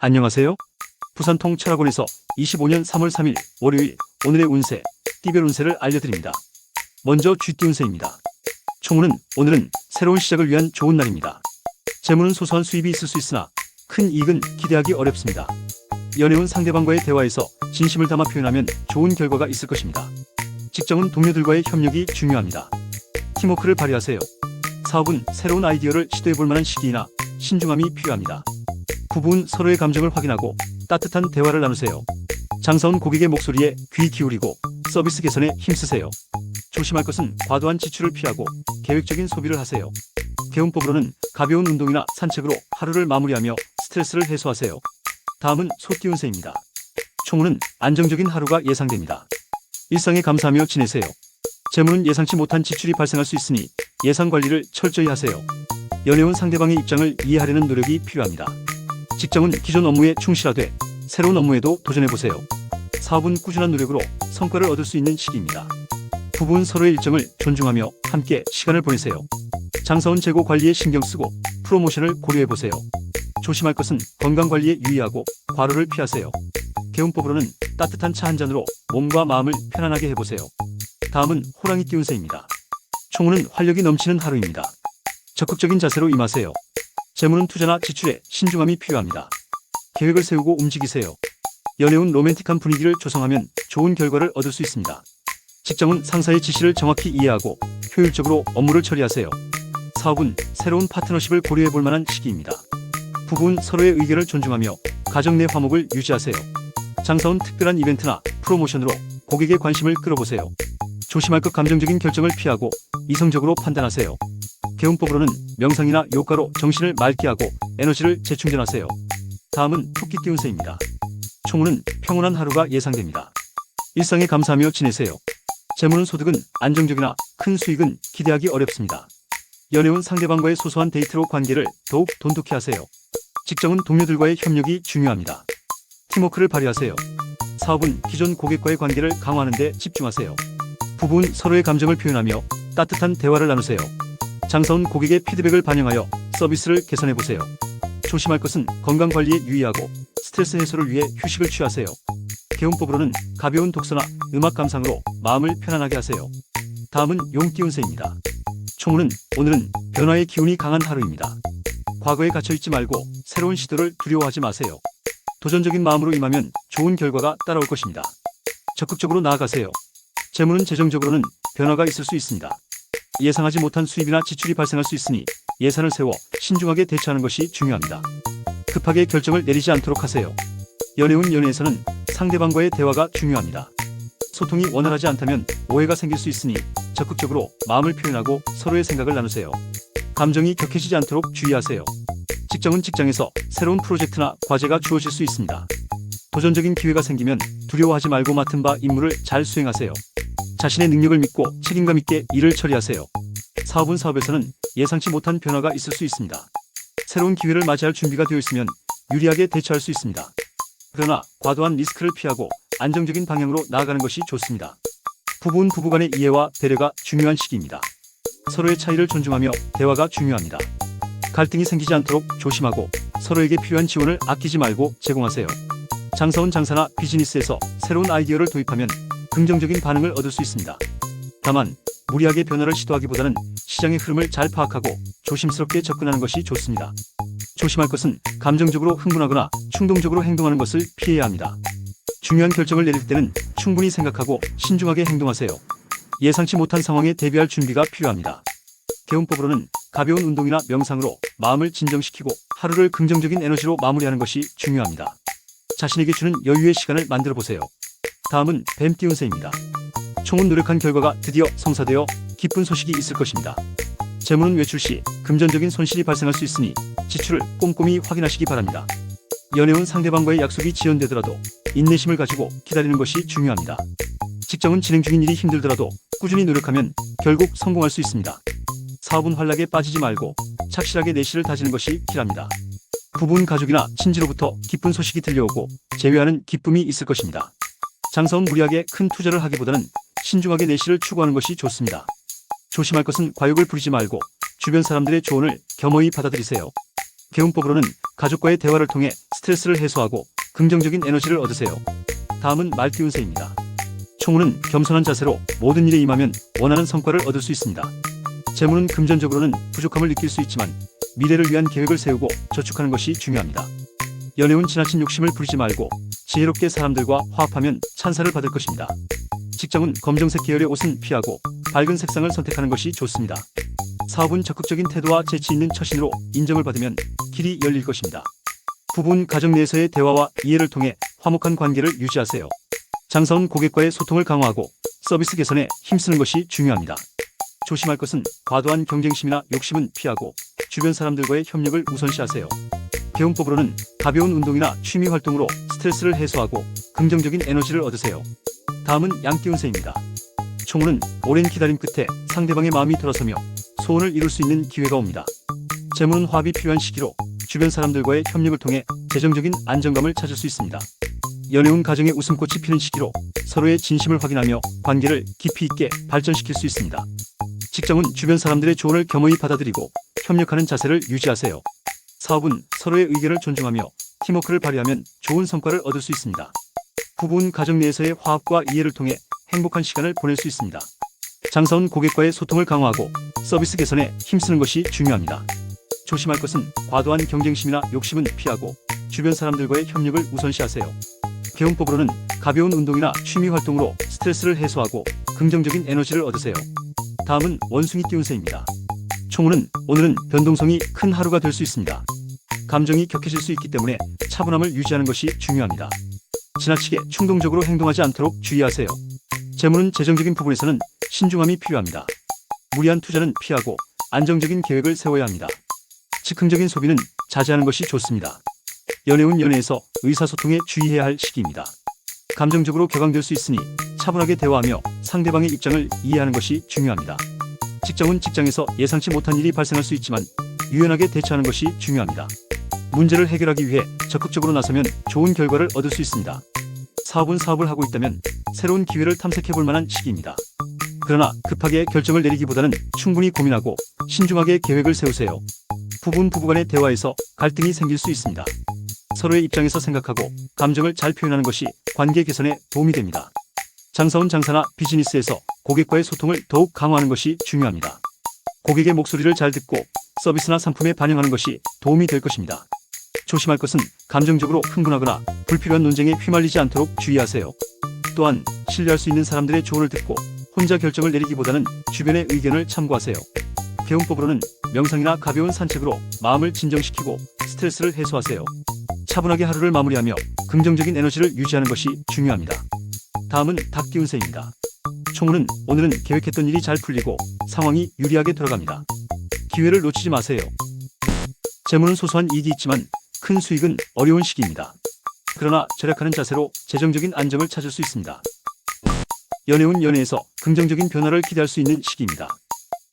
안녕하세요. 부산 통철학원에서 25년 3월 3일 월요일 오늘의 운세, 띠별 운세를 알려드립니다. 먼저 쥐띠 운세입니다. 총운은 오늘은 새로운 시작을 위한 좋은 날입니다. 재물은 소소한 수입이 있을 수 있으나 큰 이익은 기대하기 어렵습니다. 연애운 상대방과의 대화에서 진심을 담아 표현하면 좋은 결과가 있을 것입니다. 직장은 동료들과의 협력이 중요합니다. 팀워크를 발휘하세요. 사업은 새로운 아이디어를 시도해볼 만한 시기이나 신중함이 필요합니다. 부부는 서로의 감정을 확인하고 따뜻한 대화를 나누세요. 장사원 고객의 목소리에 귀 기울이고 서비스 개선에 힘쓰세요. 조심할 것은 과도한 지출을 피하고 계획적인 소비를 하세요. 개운법으로는 가벼운 운동이나 산책으로 하루를 마무리하며 스트레스를 해소하세요. 다음은 소띠 운세입니다. 총운은 안정적인 하루가 예상됩니다. 일상에 감사하며 지내세요. 재물은 예상치 못한 지출이 발생할 수 있으니 예산 관리를 철저히 하세요. 연애운 상대방의 입장을 이해하려는 노력이 필요합니다. 직장은 기존 업무에 충실하되 새로운 업무에도 도전해보세요. 사업은 꾸준한 노력으로 성과를 얻을 수 있는 시기입니다. 부부는 서로의 일정을 존중하며 함께 시간을 보내세요. 장사원 재고 관리에 신경 쓰고 프로모션을 고려해보세요. 조심할 것은 건강관리에 유의하고 과로를 피하세요. 개운법으로는 따뜻한 차 한 잔으로 몸과 마음을 편안하게 해보세요. 다음은 호랑이띠 운세입니다. 총운은 활력이 넘치는 하루입니다. 적극적인 자세로 임하세요. 재물은 투자나 지출에 신중함이 필요합니다. 계획을 세우고 움직이세요. 연애운 로맨틱한 분위기를 조성하면 좋은 결과를 얻을 수 있습니다. 직장은 상사의 지시를 정확히 이해하고 효율적으로 업무를 처리하세요. 사업은 새로운 파트너십을 고려해볼 만한 시기입니다. 부부는 서로의 의견을 존중하며 가정 내 화목을 유지하세요. 장사원 특별한 이벤트나 프로모션으로 고객의 관심을 끌어보세요. 조심할 것 감정적인 결정을 피하고 이성적으로 판단하세요. 개운법으로는 명상이나 요가로 정신을 맑게 하고 에너지를 재충전하세요. 다음은 토끼띠 운세입니다. 총운은 평온한 하루가 예상됩니다. 일상에 감사하며 지내세요. 재물은 소득은 안정적이나 큰 수익은 기대하기 어렵습니다. 연애운 상대방과의 소소한 데이트로 관계를 더욱 돈독히 하세요. 직장은 동료들과의 협력이 중요합니다. 팀워크를 발휘하세요. 사업은 기존 고객과의 관계를 강화하는 데 집중하세요. 부부는 서로의 감정을 표현하며 따뜻한 대화를 나누세요. 장사원 고객의 피드백을 반영하여 서비스를 개선해보세요. 조심할 것은 건강관리에 유의하고 스트레스 해소를 위해 휴식을 취하세요. 개운법으로는 가벼운 독서나 음악 감상으로 마음을 편안하게 하세요. 다음은 용띠 운세입니다. 총운은 오늘은 변화의 기운이 강한 하루입니다. 과거에 갇혀있지 말고 새로운 시도를 두려워하지 마세요. 도전적인 마음으로 임하면 좋은 결과가 따라올 것입니다. 적극적으로 나아가세요. 재물은 재정적으로는 변화가 있을 수 있습니다. 예상하지 못한 수입이나 지출이 발생할 수 있으니 예산을 세워 신중하게 대처하는 것이 중요합니다. 급하게 결정을 내리지 않도록 하세요. 연애운 연애에서는 상대방과의 대화가 중요합니다. 소통이 원활하지 않다면 오해가 생길 수 있으니 적극적으로 마음을 표현하고 서로의 생각을 나누세요. 감정이 격해지지 않도록 주의하세요. 직장은 직장에서 새로운 프로젝트나 과제가 주어질 수 있습니다. 도전적인 기회가 생기면 두려워하지 말고 맡은 바 임무를 잘 수행하세요. 자신의 능력을 믿고 책임감 있게 일을 처리하세요. 사업은 사업에서는 예상치 못한 변화가 있을 수 있습니다. 새로운 기회를 맞이할 준비가 되어 있으면 유리하게 대처할 수 있습니다. 그러나 과도한 리스크를 피하고 안정적인 방향으로 나아가는 것이 좋습니다. 부부는 부부간의 이해와 배려가 중요한 시기입니다. 서로의 차이를 존중하며 대화가 중요합니다. 갈등이 생기지 않도록 조심하고 서로에게 필요한 지원을 아끼지 말고 제공하세요. 장사원 장사나 비즈니스에서 새로운 아이디어를 도입하면 긍정적인 반응을 얻을 수 있습니다. 다만 무리하게 변화를 시도하기보다는 시장의 흐름을 잘 파악하고 조심스럽게 접근하는 것이 좋습니다. 조심할 것은 감정적으로 흥분하거나 충동적으로 행동하는 것을 피해야 합니다. 중요한 결정을 내릴 때는 충분히 생각하고 신중하게 행동하세요. 예상치 못한 상황에 대비할 준비가 필요합니다. 개운법으로는 가벼운 운동이나 명상으로 마음을 진정시키고 하루를 긍정적인 에너지로 마무리하는 것이 중요합니다. 자신에게 주는 여유의 시간을 만들어 보세요. 다음은 뱀띠 운세입니다. 총은 노력한 결과가 드디어 성사되어 기쁜 소식이 있을 것입니다. 재물은 외출 시 금전적인 손실이 발생할 수 있으니 지출을 꼼꼼히 확인하시기 바랍니다. 연애운 상대방과의 약속이 지연되더라도 인내심을 가지고 기다리는 것이 중요합니다. 직장은 진행 중인 일이 힘들더라도 꾸준히 노력하면 결국 성공할 수 있습니다. 사업은 활락에 빠지지 말고 착실하게 내실을 다지는 것이 필요합니다. 부부는 가족이나 친지로부터 기쁜 소식이 들려오고 재회하는 기쁨이 있을 것입니다. 장사원 무리하게 큰 투자를 하기보다는 신중하게 내실을 추구하는 것이 좋습니다. 조심할 것은 과욕을 부리지 말고 주변 사람들의 조언을 겸허히 받아들이세요. 개운법으로는 가족과의 대화를 통해 스트레스를 해소하고 긍정적인 에너지를 얻으세요. 다음은 말띠 운세입니다. 총우는 겸손한 자세로 모든 일에 임하면 원하는 성과를 얻을 수 있습니다. 재물은 금전적으로는 부족함을 느낄 수 있지만 미래를 위한 계획을 세우고 저축하는 것이 중요합니다. 연애운 지나친 욕심을 부리지 말고 지혜롭게 사람들과 화합하면 찬사를 받을 것입니다. 직장은 검정색 계열의 옷은 피하고 밝은 색상을 선택하는 것이 좋습니다. 사업은 적극적인 태도와 재치 있는 처신으로 인정을 받으면 길이 열릴 것입니다. 부부는 가정 내에서의 대화와 이해를 통해 화목한 관계를 유지하세요. 장사원 고객과의 소통을 강화하고 서비스 개선에 힘쓰는 것이 중요합니다. 조심할 것은 과도한 경쟁심이나 욕심은 피하고 주변 사람들과의 협력을 우선시하세요. 개운법으로는 가벼운 운동이나 취미 활동으로 스트레스를 해소하고 긍정적인 에너지를 얻으세요. 다음은 양띠 운세입니다. 총우는 오랜 기다림 끝에 상대방의 마음이 돌아서며 소원을 이룰 수 있는 기회가 옵니다. 재물은 화합이 필요한 시기로 주변 사람들과의 협력을 통해 재정적인 안정감을 찾을 수 있습니다. 연애운 가정에 웃음꽃이 피는 시기로 서로의 진심을 확인하며 관계를 깊이 있게 발전시킬 수 있습니다. 직장은 주변 사람들의 조언을 겸허히 받아들이고 협력하는 자세를 유지하세요. 사업은 서로의 의견을 존중하며 팀워크를 발휘하면 좋은 성과를 얻을 수 있습니다. 부부는 가정 내에서의 화합과 이해를 통해 행복한 시간을 보낼 수 있습니다. 장사원 고객과의 소통을 강화하고 서비스 개선에 힘쓰는 것이 중요합니다. 조심할 것은 과도한 경쟁심이나 욕심은 피하고 주변 사람들과의 협력을 우선시하세요. 개운법으로는 가벼운 운동이나 취미 활동으로 스트레스를 해소하고 긍정적인 에너지를 얻으세요. 다음은 원숭이띠 운세입니다. 총우는 오늘은 변동성이 큰 하루가 될 수 있습니다. 감정이 격해질 수 있기 때문에 차분함을 유지하는 것이 중요합니다. 지나치게 충동적으로 행동하지 않도록 주의하세요. 재물은 재정적인 부분에서는 신중함이 필요합니다. 무리한 투자는 피하고 안정적인 계획을 세워야 합니다. 즉흥적인 소비는 자제하는 것이 좋습니다. 연애운 연애에서 의사소통에 주의해야 할 시기입니다. 감정적으로 격앙될 수 있으니 차분하게 대화하며 상대방의 입장을 이해하는 것이 중요합니다. 직장은 직장에서 예상치 못한 일이 발생할 수 있지만 유연하게 대처하는 것이 중요합니다. 문제를 해결하기 위해 적극적으로 나서면 좋은 결과를 얻을 수 있습니다. 사업은 사업을 하고 있다면 새로운 기회를 탐색해 볼 만한 시기입니다. 그러나 급하게 결정을 내리기보다는 충분히 고민하고 신중하게 계획을 세우세요. 부부는 부부간의 대화에서 갈등이 생길 수 있습니다. 서로의 입장에서 생각하고 감정을 잘 표현하는 것이 관계 개선에 도움이 됩니다. 장사원 장사나 비즈니스에서 고객과의 소통을 더욱 강화하는 것이 중요합니다. 고객의 목소리를 잘 듣고 서비스나 상품에 반영하는 것이 도움이 될 것입니다. 조심할 것은 감정적으로 흥분하거나 불필요한 논쟁에 휘말리지 않도록 주의하세요. 또한 신뢰할 수 있는 사람들의 조언을 듣고 혼자 결정을 내리기보다는 주변의 의견을 참고하세요. 개운법으로는 명상이나 가벼운 산책으로 마음을 진정시키고 스트레스를 해소하세요. 차분하게 하루를 마무리하며 긍정적인 에너지를 유지하는 것이 중요합니다. 다음은 닭띠 운세입니다. 총우는 오늘은 계획했던 일이 잘 풀리고 상황이 유리하게 돌아갑니다. 기회를 놓치지 마세요. 재물은 소소한 이익이 있지만 큰 수익은 어려운 시기입니다. 그러나 절약하는 자세로 재정적인 안정을 찾을 수 있습니다. 연애운 연애에서 긍정적인 변화를 기대할 수 있는 시기입니다.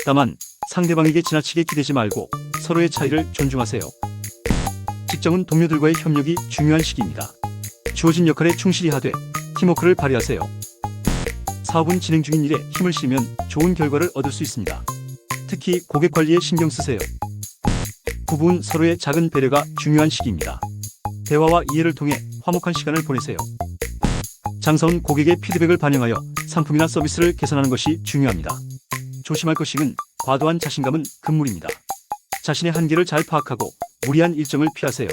다만 상대방에게 지나치게 기대지 말고 서로의 차이를 존중하세요. 직장은 동료들과의 협력이 중요한 시기입니다. 주어진 역할에 충실히 하되 팀워크를 발휘하세요. 사업은 진행 중인 일에 힘을 실으면 좋은 결과를 얻을 수 있습니다. 특히 고객 관리에 신경 쓰세요. 부부는 서로의 작은 배려가 중요한 시기입니다. 대화와 이해를 통해 화목한 시간을 보내세요. 장사원 고객의 피드백을 반영하여 상품이나 서비스를 개선하는 것이 중요합니다. 조심할 것은 과도한 자신감은 금물입니다. 자신의 한계를 잘 파악하고 무리한 일정을 피하세요.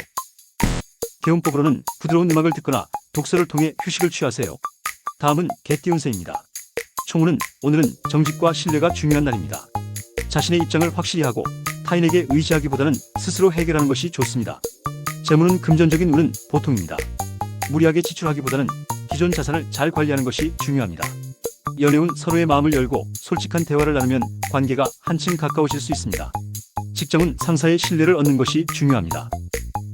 개운법으로는 부드러운 음악을 듣거나 독서를 통해 휴식을 취하세요. 다음은 개띠 운세입니다. 총우는 오늘은 정직과 신뢰가 중요한 날입니다. 자신의 입장을 확실히 하고 타인에게 의지하기보다는 스스로 해결하는 것이 좋습니다. 재물은 금전적인 운은 보통입니다. 무리하게 지출하기보다는 기존 자산을 잘 관리하는 것이 중요합니다. 연애운 서로의 마음을 열고 솔직한 대화를 나누면 관계가 한층 가까워질 수 있습니다. 직장은 상사의 신뢰를 얻는 것이 중요합니다.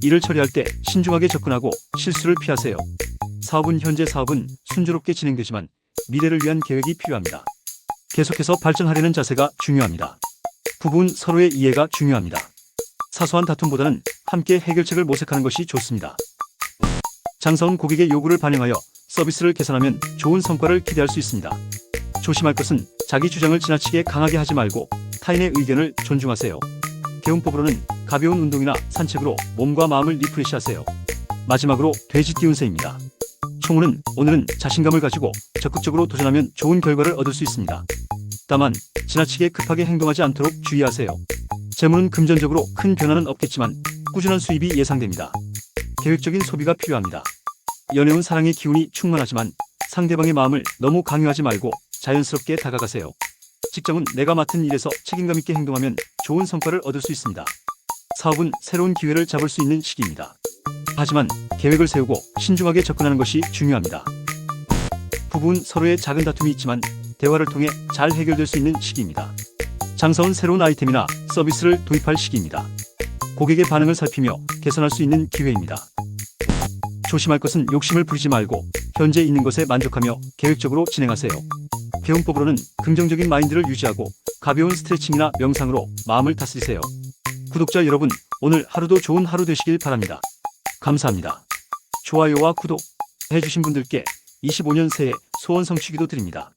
일을 처리할 때 신중하게 접근하고 실수를 피하세요. 현재 사업은 순조롭게 진행되지만 미래를 위한 계획이 필요합니다. 계속해서 발전하려는 자세가 중요합니다. 부부는 서로의 이해가 중요합니다. 사소한 다툼보다는 함께 해결책을 모색하는 것이 좋습니다. 장사원 고객의 요구를 반영하여 서비스를 개선하면 좋은 성과를 기대할 수 있습니다. 조심할 것은 자기 주장을 지나치게 강하게 하지 말고 타인의 의견을 존중하세요. 개운법으로는 가벼운 운동이나 산책으로 몸과 마음을 리프레시하세요. 마지막으로 돼지띠 운세입니다. 총운은 오늘은 자신감을 가지고 적극적으로 도전하면 좋은 결과를 얻을 수 있습니다. 다만 지나치게 급하게 행동하지 않도록 주의하세요. 재물은 금전적으로 큰 변화는 없겠지만 꾸준한 수입이 예상됩니다. 계획적인 소비가 필요합니다. 연애운 사랑의 기운이 충만하지만 상대방의 마음을 너무 강요하지 말고 자연스럽게 다가가세요. 직장은 내가 맡은 일에서 책임감 있게 행동하면 좋은 성과를 얻을 수 있습니다. 사업은 새로운 기회를 잡을 수 있는 시기입니다. 하지만 계획을 세우고 신중하게 접근하는 것이 중요합니다. 부부는 서로의 작은 다툼이 있지만 대화를 통해 잘 해결될 수 있는 시기입니다. 장사는 새로운 아이템이나 서비스를 도입할 시기입니다. 고객의 반응을 살피며 개선할 수 있는 기회입니다. 조심할 것은 욕심을 부리지 말고 현재 있는 것에 만족하며 계획적으로 진행하세요. 개운법으로는 긍정적인 마인드를 유지하고 가벼운 스트레칭이나 명상으로 마음을 다스리세요. 구독자 여러분, 오늘 하루도 좋은 하루 되시길 바랍니다. 감사합니다. 좋아요와 구독 해주신 분들께 25년 새해 소원 성취기도 드립니다.